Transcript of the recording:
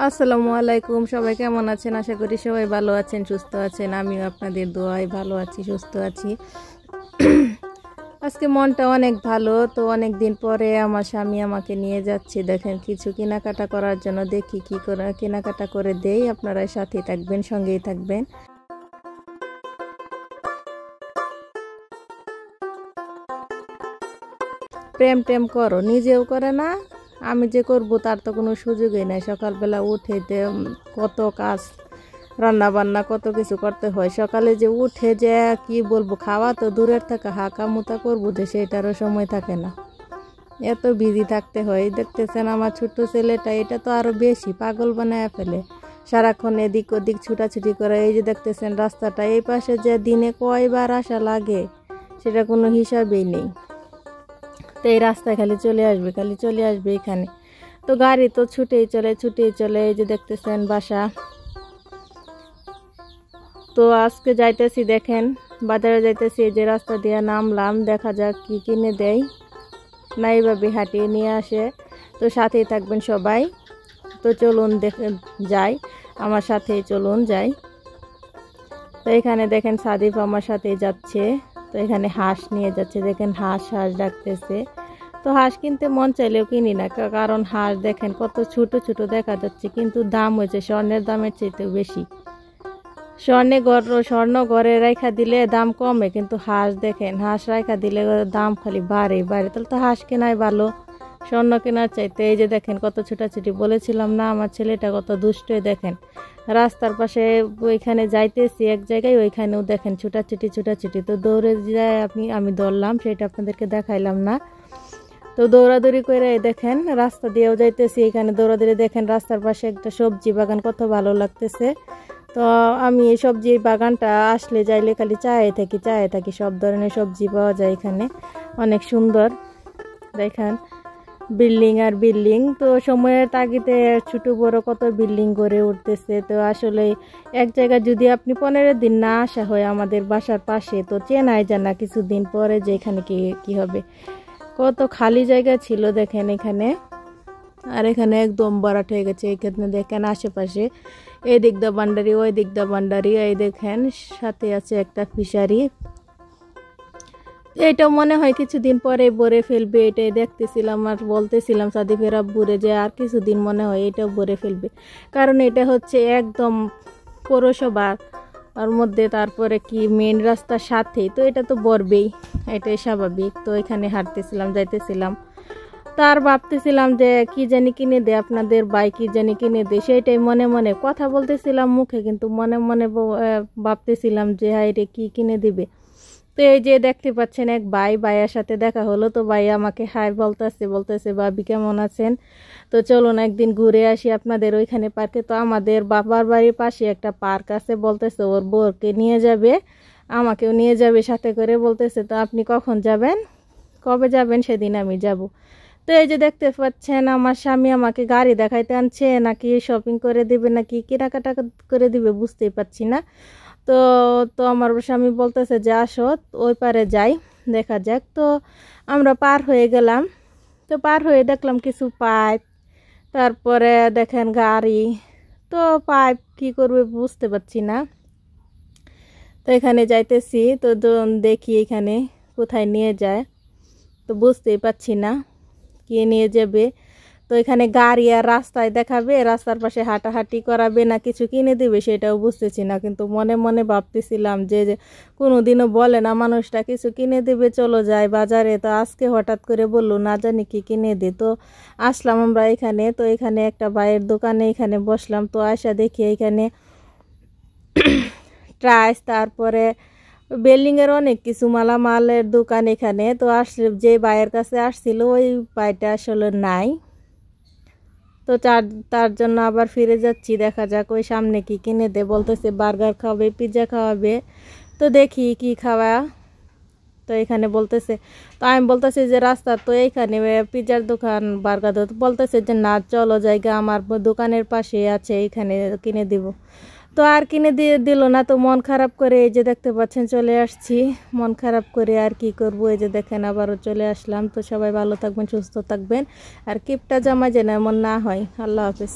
আসসালামু আলাইকুম, সবাই কেমন আছেন? আশা করি সবাই ভালো আছেন, সুস্থ আছেন। আমিও আপনাদের দোয়ায় ভালো আছি, সুস্থ আছি। আজকে মনটা অনেক ভালো। তো অনেক দিন পরে আমার স্বামী আমাকে নিয়ে যাচ্ছে, দেখেন কিছু কেনাকাটা করার জন্য। দেখি কি করে কেনাকাটা করে দেই। আপনারা সাথেই থাকবেন, সঙ্গেই থাকবেন। প্রেম টেম করো, নিজেও করে না, আমি যে করব তার তো কোনো সুযোগই নাই। সকালবেলা উঠে কত কাজ, রান্না বান্না কত কিছু করতে হয়। সকালে যে উঠে যে কি বলবো, খাওয়া তো দূরের থেকে হাঁকা মুতা করবো, যে সেটারও সময় থাকে না, এত বিজি থাকতে হয়। দেখতেছেন আমার ছোট্ট ছেলেটা, এটা তো আরও বেশি পাগল বানায় ফেলে, সারাক্ষণ এদিক ওদিক ছুটাছুটি করে। এই যে দেখতেছেন রাস্তাটা, এই পাশে যে দিনে কয়বার আসা লাগে সেটা কোনো হিসাবেই নেই। তো এই রাস্তায় খালি চলে আসবে এখানে। তো গাড়ি তো ছুটেই চলে। এই যে দেখতেছেন বাসা। তো আজকে যাইতেছি, দেখেন বাজারে যাইতেছি, এই যে রাস্তা দিয়ে নামলাম, দেখা যাক কি কিনে দেয়, নাইভাবে হাঁটিয়ে নিয়ে আসে। তো সাথেই থাকবেন সবাই। তো চলুন দেখে যাই, আমার সাথেই চলুন যাই। তো এখানে দেখেন সাদিফ আমার সাথেই যাচ্ছে। তো এখানে হাঁস নিয়ে যাচ্ছে, দেখেন হাঁস ডাকতেছে। তো হাঁস কিনতে মন চাইলেও কিনি না, কারণ হাঁস দেখেন কত ছোট ছোট দেখা যাচ্ছে, কিন্তু দাম হয়েছে স্বর্ণের দামের চাইতেও বেশি। স্বর্ণ ঘরে রাখা দিলে দাম কমে, কিন্তু হাঁস দেখেন, হাঁস রাখা দিলে দাম খালি বাড়ে। তাহলে তো হাঁস কেনাই ভালো স্বর্ণ কেনার চাইতে। এই যে দেখেন কত ছোটাছুটি, বলেছিলাম না আমার ছেলেটা কত দুষ্ট। দেখেন রাস্তার পাশে ওইখানে যাইতেছি এক জায়গায়, ওইখানেও দেখেন ছুটাছুটি। তো দৌড়ে যায় আমি দৌড়লাম, সেটা আপনাদেরকে দেখাইলাম না। তো দৌড়াদৌড়ি করে দেখেন রাস্তা দিয়েও যাইতেছি, এখানে দৌড়াদৌড়ি। দেখেন রাস্তার পাশে একটা সবজি বাগান, কত ভালো লাগতেছে। তো আমি এই সবজি বাগানটা আসলে যাইলে খালি চায়ে থাকি। সব ধরনের সবজি পাওয়া যায় এখানে, অনেক সুন্দর। দেখেন বিল্ডিং আর বিল্ডিং। তো সময়ের তাগিদে ছোট বড় কত বিল্ডিং গড়ে উঠতেছে। তো আসলে এক জায়গায় যদি আপনি 15 দিন না আসা হয় আমাদের বাসার পাশে, তো চেনাই জানা কিছুদিন পরে যে এখানে কি হবে। কত খালি জায়গা ছিল দেখেন এখানে, আর এখানে একদম ভরাট হয়ে গেছে। এখানে দেখেন আশেপাশে এই দিক দা বান্ডারি, ওই দিক দা বান্ডারি। এই দেখেন সাথে আছে একটা ফিশারি। এটা মনে হয় কিছুদিন পরে ভরে ফেলবে, এটাই দেখতেছিলাম আর বলতেছিলাম সাদিফের আব্বুরে যে আর কিছুদিন মনে হয় এটাও ভরে ফেলবে, কারণ এটা হচ্ছে একদম পৌরসভার আর মধ্যে, তারপরে কি মেন রাস্তার সাথেই, তো এটা তো ভরবেই, এটাই স্বাভাবিক। তো এখানে হাঁটতেছিলাম, যাইতেছিলাম, তার ভাবতেছিলাম যে কি জানি কিনে দে আপনাদের ভাই, কি জানি কিনে দে, সেইটাই মনে মনে কথা বলতেছিলাম মুখে, কিন্তু মনে মনে ভাবতেছিলাম যে হাই রে কি কিনে দিবে। তো এই যে দেখতে পাচ্ছেন এক ভাইয়ের সাথে দেখা হলো। তো ভাই আমাকে হাই বলতেছে ভাবি কেমন আছেন। তো চলুন একদিন ঘুরে আসি আপনাদের ওইখানে পার্কে। তো আমাদের বাবার বাড়ির পাশে একটা পার্ক আছে, বলতেছে ওর বউকে নিয়ে যাবে, আমাকেও নিয়ে যাবে সাথে করে। বলতেছে তো আপনি কখন যাবেন, কবে যাবেন, সেদিন আমি যাব। তো এই যে দেখতে পাচ্ছেন আমার স্বামী আমাকে গাড়ি দেখাইতে আনছে, নাকি শপিং করে দিবে নাকি কেনাকাটা করে দিবে বুঝতেই পারছি না। তো তো আমার স্বামী বলতেছে যে আসো ওই পারে যাই, দেখা যাক। তো আমরা পার হয়ে গেলাম। তো পার হয়ে দেখলাম কিছু পাইপ, তারপরে দেখেন গাড়ি। তো পাইপ কি করবে বুঝতে পারছি না। তো এখানে যাইতেছি, তো দেখি এখানে কোথায় নিয়ে যায়, তো বুঝতেই পারছি না কে নিয়ে যাবে। তো এখানে গাড়ি আর রাস্তায় দেখাবে, রাস্তার পাশে হাঁটাহাঁটি করাবে না কিছু কিনে দিবে, সেটাও বুঝতেছি না। কিন্তু মনে মনে ভাবতেছিলাম যে কোনোদিনও বলে না মানুষটা কিছু কিনে দেবে, চলো যাই বাজারে। তো আজকে হঠাৎ করে বললো না জানি কি কিনে দে। তো আসলাম আমরা এখানে। তো এখানে একটা ভাইয়ের দোকানে এখানে বসলাম। তো আসা দেখি এখানে ট্রাইস, তারপরে বিল্ডিংয়ের অনেক কিছু মালামালের দোকান এখানে। তো আসলে যে ভাইয়ের কাছে আসছিল ওই ভাইটা আসলে নাই। তো তার জন্য আবার ফিরে যাচ্ছি, দেখা যাক ওই সামনে কি কিনে দে। বলতেছে বার্গার খাওয়াবে, পিৎজা খাওয়াবে, তো দেখি কি খাওয়া। তো এখানে বলতেছে, তো আমি বলতেছি যে রাস্তা তো এইখানে পিৎজার দোকান, বার্গার দোকান। বলতেছে যে না চলো জায়গা আমার দোকানের পাশে আছে, এইখানে কিনে দিব। তো আর কিনে দিল না। তো মন খারাপ করে এই যে দেখতে পাচ্ছেন চলে আসছি, মন খারাপ করে আর কি করব। এই যে দেখেন আবারও চলে আসলাম। তো সবাই ভালো থাকবেন, সুস্থ থাকবেন, আর কিপটা জামা যেন এমন না হয়। আল্লাহ হাফেজ।